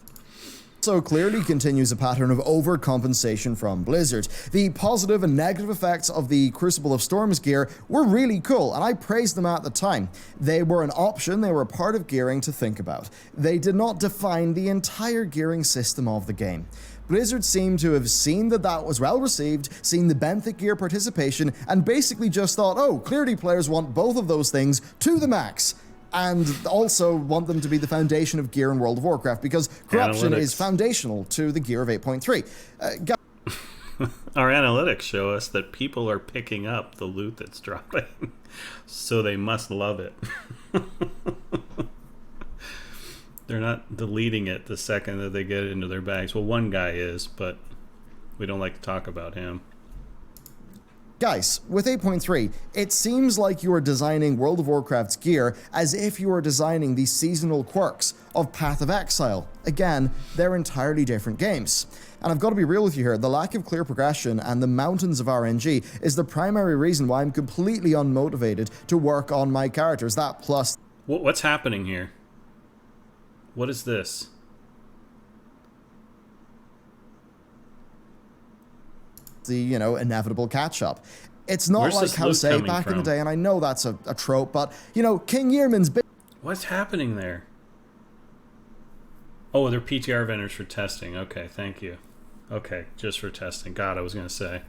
So clearly continues a pattern of overcompensation from Blizzard. The positive and negative effects of the Crucible of Storms gear were really cool, and I praised them at the time. They were an option, they were a part of gearing to think about. They did not define the entire gearing system of the game. Blizzard seemed to have seen that that was well received, seen the benthic gear participation, and basically just thought, oh, clearly players want both of those things to the max. And also want them to be the foundation of gear in World of Warcraft, because corruption is foundational to the gear of 8.3. Our analytics show us that people are picking up the loot that's dropping, so they must love it. They're not deleting it the second that they get it into their bags. Well, one guy is, but we don't like to talk about him. Guys, with 8.3, it seems like you are designing World of Warcraft's gear as if you are designing the seasonal quirks of Path of Exile. Again, they're entirely different games. And I've got to be real with you here, the lack of clear progression and the mountains of RNG is the primary reason why I'm completely unmotivated to work on my characters. That plus... What's happening here? What is this? The, inevitable catch-up. It's not Where's like this how, loot say, coming back in the from? day, and I know that's a trope, but, King Yearman's big... What's happening there? Oh, they're PTR vendors for testing. Okay, thank you. Okay, just for testing. God, I was going to say.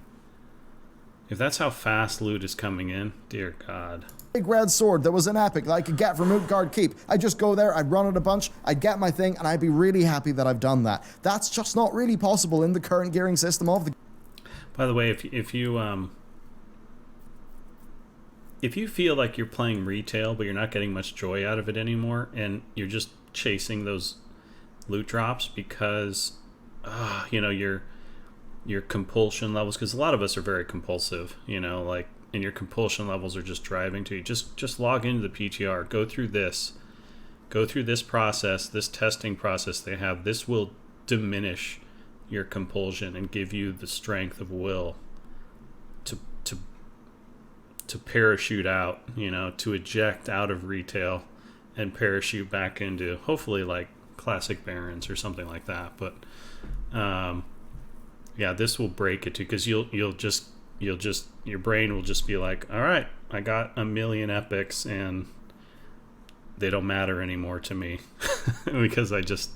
If that's how fast loot is coming in, dear God. Big red sword that was an epic that I could get from Utgard Keep. I'd just go there, I'd run it a bunch, I'd get my thing, and I'd be really happy that I've done that. That's just not really possible in the current gearing system of the... By the way, if you feel like you're playing retail but you're not getting much joy out of it anymore, and you're just chasing those loot drops because your compulsion levels, because a lot of us are very compulsive, and your compulsion levels are just driving to you, just log into the PTR, go through this process, this testing process they have. This will diminish your compulsion and give you the strength of will to parachute out, to eject out of retail and parachute back into hopefully like classic barons or something like that. But this will break it too, because you'll just your brain will just be like, all right, I got 1 million epics and they don't matter anymore to me because I just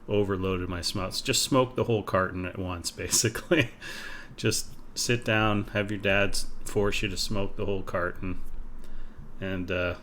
overloaded my smokes. Just smoke the whole carton at once, basically. Just sit down, have your dad force you to smoke the whole carton, and the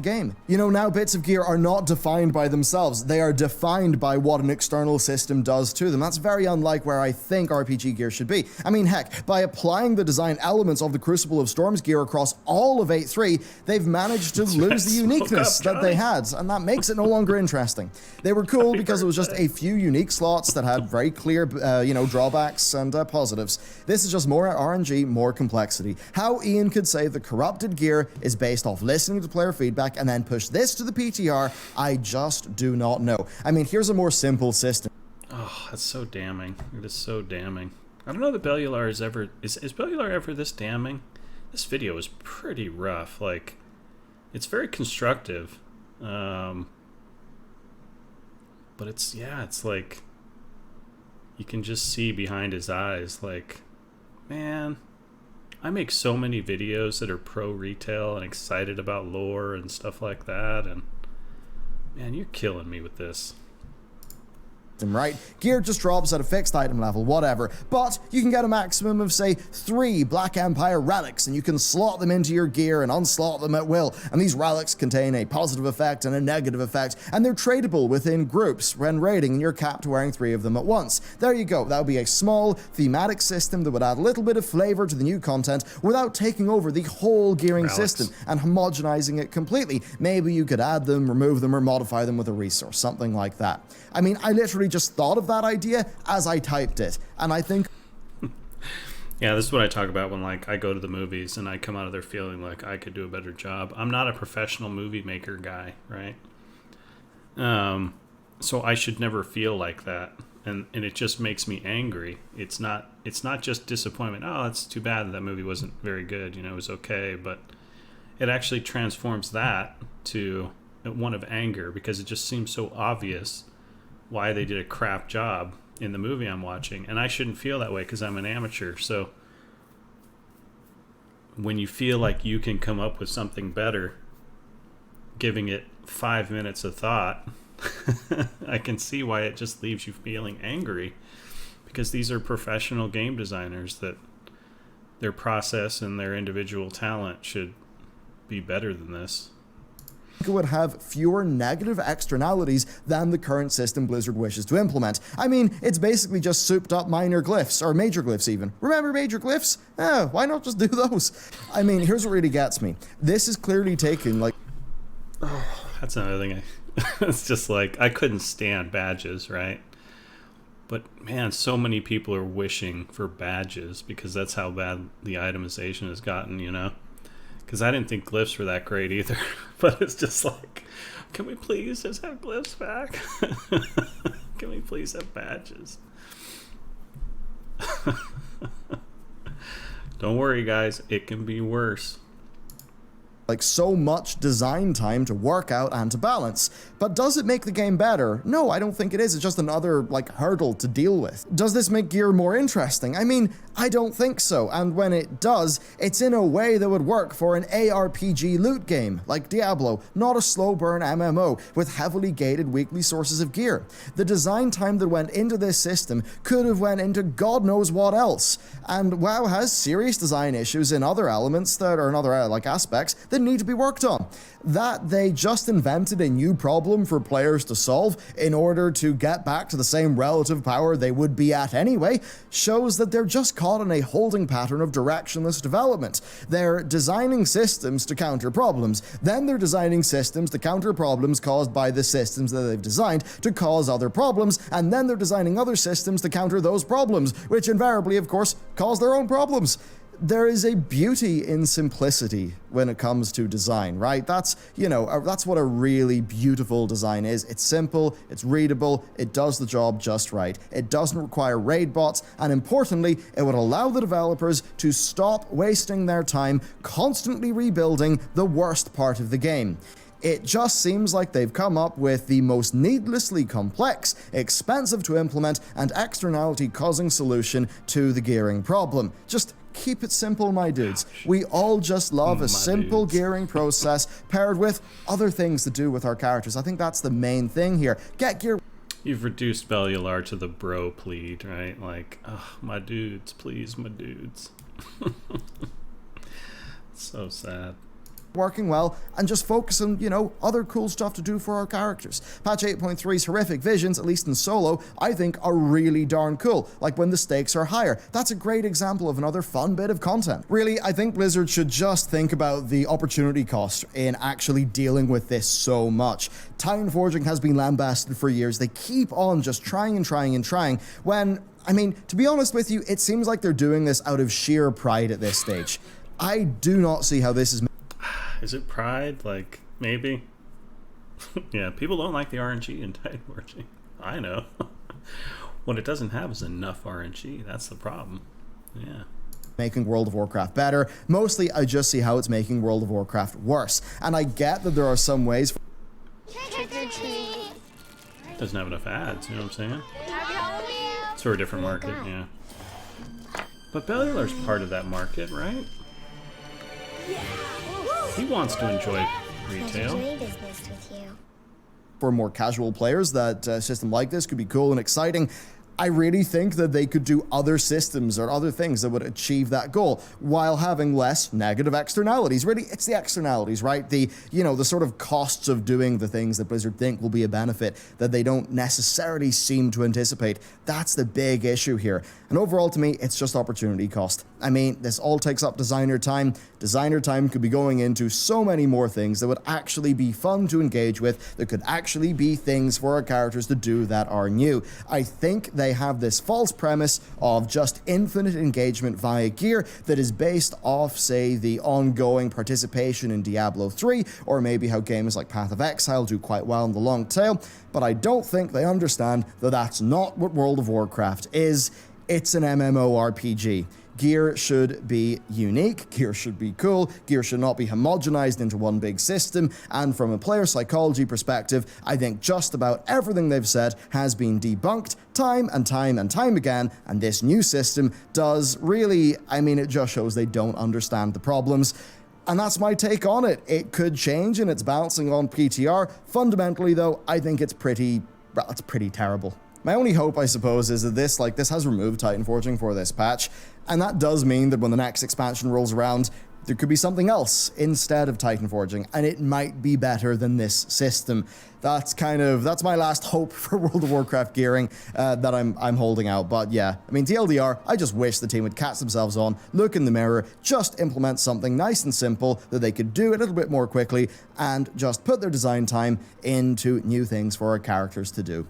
game. Now bits of gear are not defined by themselves. They are defined by what an external system does to them. That's very unlike where I think RPG gear should be. I mean, heck, by applying the design elements of the Crucible of Storms gear across all of 8.3, they've managed to lose the uniqueness that they had, and that makes it no longer interesting. They were cool because it was just a few unique slots that had very clear, drawbacks and positives. This is just more RNG, more complexity. How Ian could say the corrupted gear is based off listening to player feedback and then push this to the PTR, I just do not know. I mean, here's a more simple system. Oh, that's so damning. It is so damning. I don't know that Bellular is ever... Is Bellular ever this damning? This video is pretty rough. Like, it's very constructive. But it's like... You can just see behind his eyes, like, man... I make so many videos that are pro retail and excited about lore and stuff like that, and man, you're killing me with this. Right? Gear just drops at a fixed item level, whatever. But you can get a maximum of, say, 3 Black Empire relics, and you can slot them into your gear and unslot them at will. And these relics contain a positive effect and a negative effect, and they're tradable within groups when raiding, and you're capped to wearing 3 of them at once. There you go. That would be a small, thematic system that would add a little bit of flavor to the new content without taking over the whole gearing system and homogenizing it completely. Maybe you could add them, remove them, or modify them with a resource, something like that. I mean, I literally just thought of that idea as I typed it, and I think... Yeah, this is what I talk about when, like, I go to the movies and I come out of there feeling like I could do a better job. I'm not a professional movie maker guy, right? So I should never feel like that. And it just makes me angry. It's not just disappointment. Oh, it's too bad that movie wasn't very good. You know, it was okay, but it actually transforms that to one of anger, because it just seems so obvious why they did a crap job in the movie I'm watching. And I shouldn't feel that way because I'm an amateur. So when you feel like you can come up with something better, giving it 5 minutes of thought, I can see why it just leaves you feeling angry, because these are professional game designers that their process and their individual talent should be better than this. It would have fewer negative externalities than the current system Blizzard wishes to implement. I mean, it's basically just souped up minor glyphs, or major glyphs even. Remember major glyphs? Why not just do those? I mean, here's what really gets me. This is clearly taken, like... That's another thing. It's just like, I couldn't stand badges, right? But man, so many people are wishing for badges because that's how bad the itemization has gotten, you know? Because I didn't think glyphs were that great either. But it's just like, can we please just have glyphs back? Can we please have badges? Don't worry, guys. It can be worse. Like so much design time to work out and to balance. But does it make the game better? No, I don't think it is. It's just another, hurdle to deal with. Does this make gear more interesting? I mean, I don't think so. And when it does, it's in a way that would work for an ARPG loot game, like Diablo, not a slow burn MMO with heavily gated weekly sources of gear. The design time that went into this system could have went into God knows what else. And WoW has serious design issues in other elements that are in other aspects that need to be worked on. That they just invented a new problem for players to solve in order to get back to the same relative power they would be at anyway shows that they're just caught in a holding pattern of directionless development. They're designing systems to counter problems, then they're designing systems to counter problems caused by the systems that they've designed to cause other problems, and then they're designing other systems to counter those problems, which invariably, of course, cause their own problems. There is a beauty in simplicity when it comes to design, right? That's what a really beautiful design is. It's simple, it's readable, it does the job just right. It doesn't require raid bots, and importantly, it would allow the developers to stop wasting their time constantly rebuilding the worst part of the game. It just seems like they've come up with the most needlessly complex, expensive to implement, and externality-causing solution to the gearing problem. Just keep it simple, my dudes. We all just love a simple gearing process paired with other things to do with our characters. I think that's the main thing here. Get gear. You've reduced Bellular to the bro plead, right? Like, oh, my dudes, please, my dudes. So sad. Working well, and just focus on, other cool stuff to do for our characters. Patch 8.3's horrific visions, at least in solo, I think are really darn cool, like when the stakes are higher. That's a great example of another fun bit of content. Really, I think Blizzard should just think about the opportunity cost in actually dealing with this so much. Time forging has been lambasted for years. They keep on just trying and trying and trying when, to be honest with you, it seems like they're doing this out of sheer pride at this stage. I do not see how this is... Is it pride? Like, maybe? Yeah, people don't like the RNG in Time Forging. I know. What it doesn't have is enough RNG. That's the problem. Yeah. Making World of Warcraft better. Mostly, I just see how it's making World of Warcraft worse. And I get that there are some ways... Doesn't have enough ads, you know what I'm saying? It's for a different market, yeah. But Bellular's part of that market, right? He wants to enjoy retail. For more casual players, that system like this could be cool and exciting. I really think that they could do other systems or other things that would achieve that goal while having less negative externalities. Really, it's the externalities, right? The sort of costs of doing the things that Blizzard think will be a benefit that they don't necessarily seem to anticipate. That's the big issue here. And overall, to me, it's just opportunity cost. I mean, this all takes up designer time. Designer time could be going into so many more things that would actually be fun to engage with, that could actually be things for our characters to do that are new. I think they have this false premise of just infinite engagement via gear that is based off, say, the ongoing participation in Diablo 3, or maybe how games like Path of Exile do quite well in the long tail, but I don't think they understand that that's not what World of Warcraft is. It's an MMORPG. Gear should be unique, gear should be cool, gear should not be homogenized into one big system, and from a player psychology perspective, I think just about everything they've said has been debunked time and time and time again, and this new system does really, I mean, it just shows they don't understand the problems. And that's my take on it. It could change and it's bouncing on PTR. Fundamentally though, I think it's pretty terrible. My only hope, I suppose, is that this has removed Titan Forging for this patch, and that does mean that when the next expansion rolls around, there could be something else instead of Titan Forging, and it might be better than this system. That's my last hope for World of Warcraft gearing that I'm holding out. But yeah, I mean, TLDR, I just wish the team would catch themselves on, look in the mirror, just implement something nice and simple that they could do a little bit more quickly, and just put their design time into new things for our characters to do.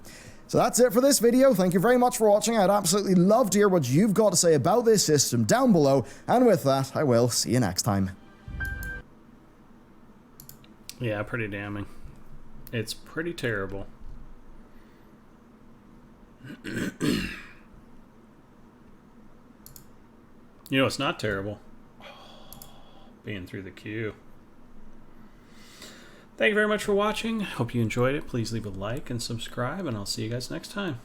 So that's it for this video. Thank you very much for watching. I'd absolutely love to hear what you've got to say about this system down below. And with that, I will see you next time. Yeah, pretty damning. It's pretty terrible. You know, it's not terrible. Being through the queue. Thank you very much for watching. Hope you enjoyed it. Please leave a like and subscribe, and I'll see you guys next time.